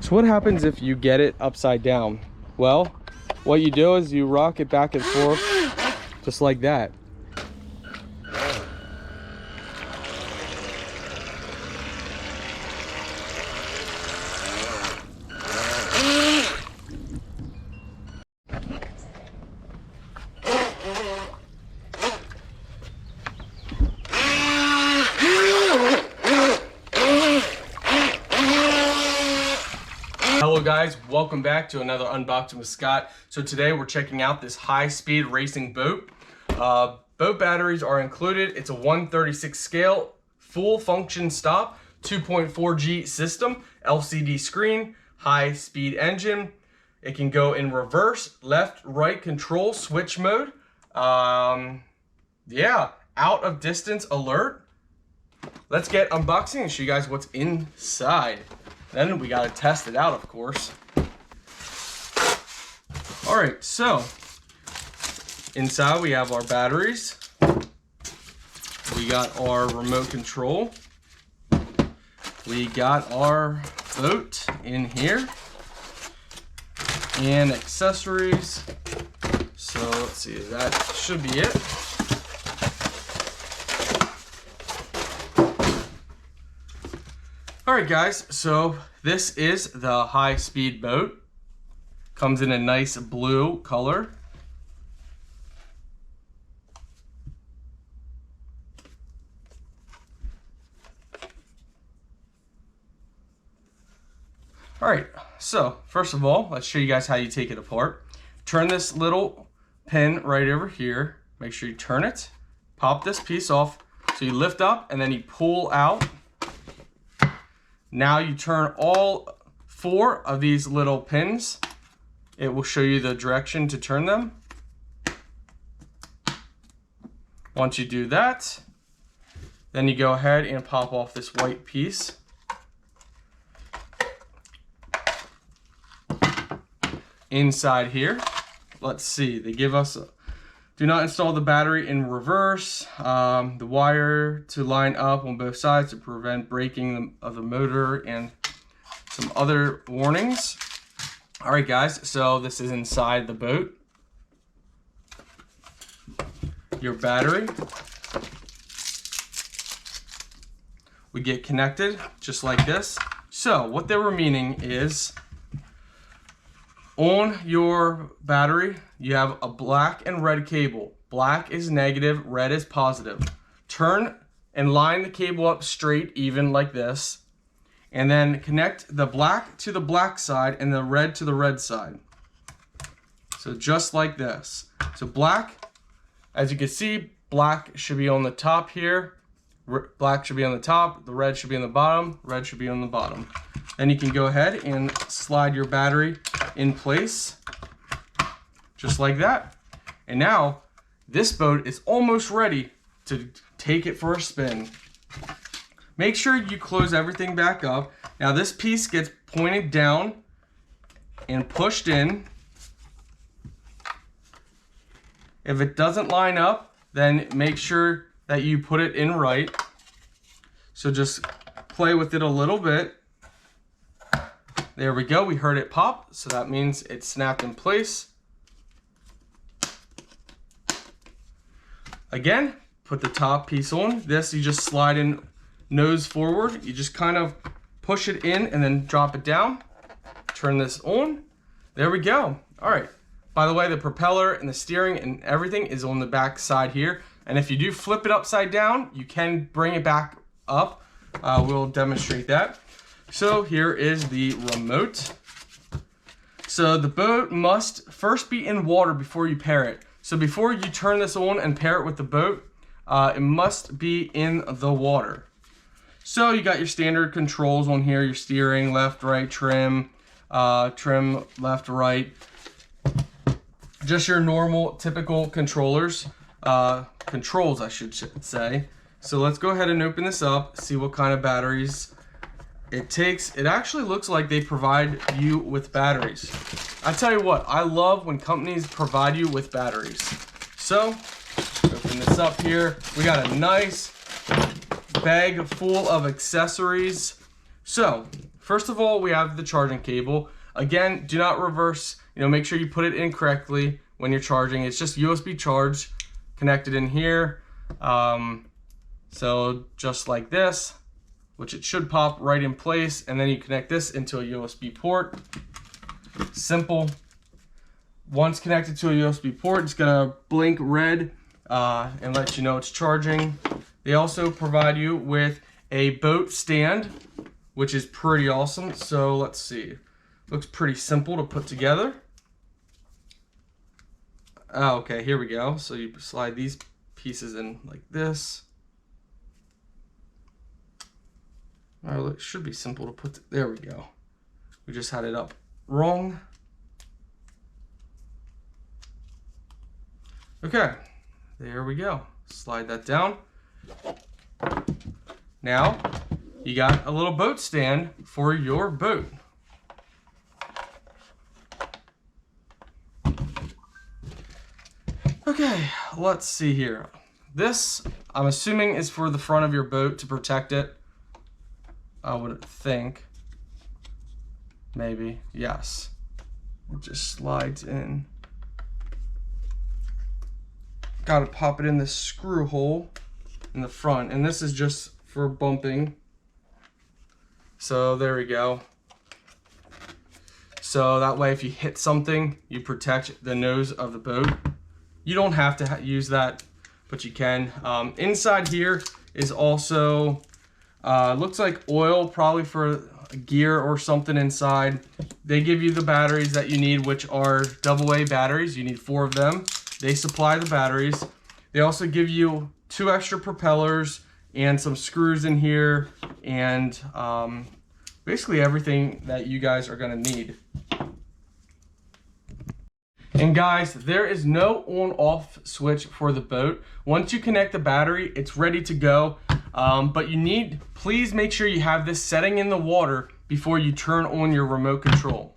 So what happens if you get it upside down? Well, what you do is you rock it back and forth just like that. Hello guys, welcome back to another Unboxing with Scott. So today we're checking out this high-speed racing boat. Boat batteries are included. It's a 1/36 scale, full function stop, 2.4G system, LCD screen, high-speed engine. It can go in reverse, left, right control, switch mode. Yeah, out of distance alert. Let's get unboxing and show you guys what's inside. Then we gotta test it out, of course. All right, so inside we have our batteries. We got our remote control. We got our boat in here and accessories. So let's see, that should be it. All right guys, so this is the high-speed boat. Comes in a nice blue color. All right, so first of all, let's show you guys how you take it apart. Turn this little pin right over here. Make sure you turn it, pop this piece off. So you lift up and then you pull out. Now you turn all 4 of these little pins. It will show you the direction to turn them. Once you do that, then you go ahead and pop off this white piece. Inside here, let's see, they give us do not install the battery in reverse, the wire to line up on both sides to prevent breaking of the motor, and some other warnings. All right guys, so this is inside the boat. Your battery. We get connected just like this. So what they were meaning is, on your battery, you have a black and red cable. Black is negative, red is positive. Turn and line the cable up straight, even like this, and then connect the black to the black side and the red to the red side. So just like this. So black, as you can see, black should be on the top here. Black should be on the top, the red should be on the bottom, red should be on the bottom. Then you can go ahead and slide your battery in place, just like that. And now, this boat is almost ready to take it for a spin. Make sure you close everything back up. Now this piece gets pointed down and pushed in. If it doesn't line up, then make sure that you put it in right. So just play with it a little bit. There we go, we heard it pop, so that means it's snapped in place. Again, put the top piece on. This, you just slide in nose forward. You just kind of push it in and then drop it down. Turn this on. There we go. All right. By the way, the propeller and the steering and everything is on the back side here. And if you do flip it upside down, you can bring it back up. We'll demonstrate that. So here is the remote. So the boat must first be in water before you pair it. So before you turn this on and pair it with the boat, it must be in the water. So you got your standard controls on here, your steering, left, right, trim, trim, left, right. Just your normal, typical controls, I should say. So let's go ahead and open this up, see what kind of batteries it takes. It actually looks like they provide you with batteries. I tell you what, I love when companies provide you with batteries. So, open this up here. We got a nice bag full of accessories. So, first of all, we have the charging cable. Again, do not reverse, make sure you put it in correctly when you're charging. It's just USB charge connected in here. So just like this, which it should pop right in place, and then you connect this into a USB port. Simple. Once connected to a USB port, it's gonna blink red and let you know it's charging. They also provide you with a boat stand, which is pretty awesome. So let's see. Looks pretty simple to put together. Oh, okay, here we go. So you slide these pieces in like this. Oh, it should be simple to put. There we go. We just had it up wrong. Okay, there we go. Slide that down. Now, you got a little boat stand for your boat. Okay, let's see here. This, I'm assuming, is for the front of your boat to protect it. I would think. Maybe, yes. It just slides in. Gotta pop it in this screw hole in the front, and this is just for bumping. So there we go. So that way if you hit something, you protect the nose of the boat. You don't have to use that, but you can. Inside here is also, looks like oil, probably for a gear or something inside. They give you the batteries that you need, which are AA batteries. You need 4 of them. They supply the batteries. They also give you 2 extra propellers and some screws in here, and basically everything that you guys are gonna need. And guys, there is no on-off switch for the boat. Once you connect the battery, it's ready to go. But please make sure you have this setting in the water before you turn on your remote control.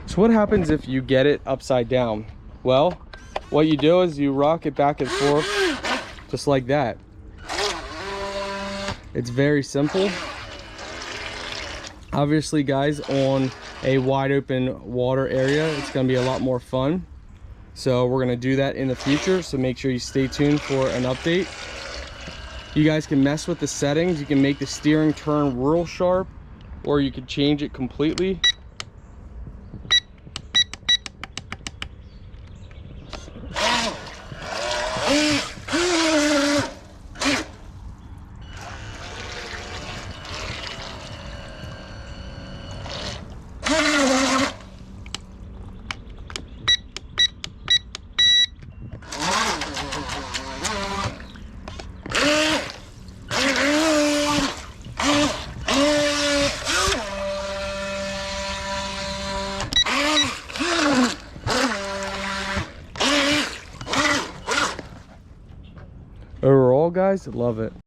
So what happens if you get it upside down? Well, what you do is you rock it back and forth just like that. It's very simple. Obviously, guys, on a wide open water area, it's going to be a lot more fun. So we're going to do that in the future, so make sure you stay tuned for an update. You guys can mess with the settings. You can make the steering turn real sharp, or you can change it completely. Overall, guys, love it.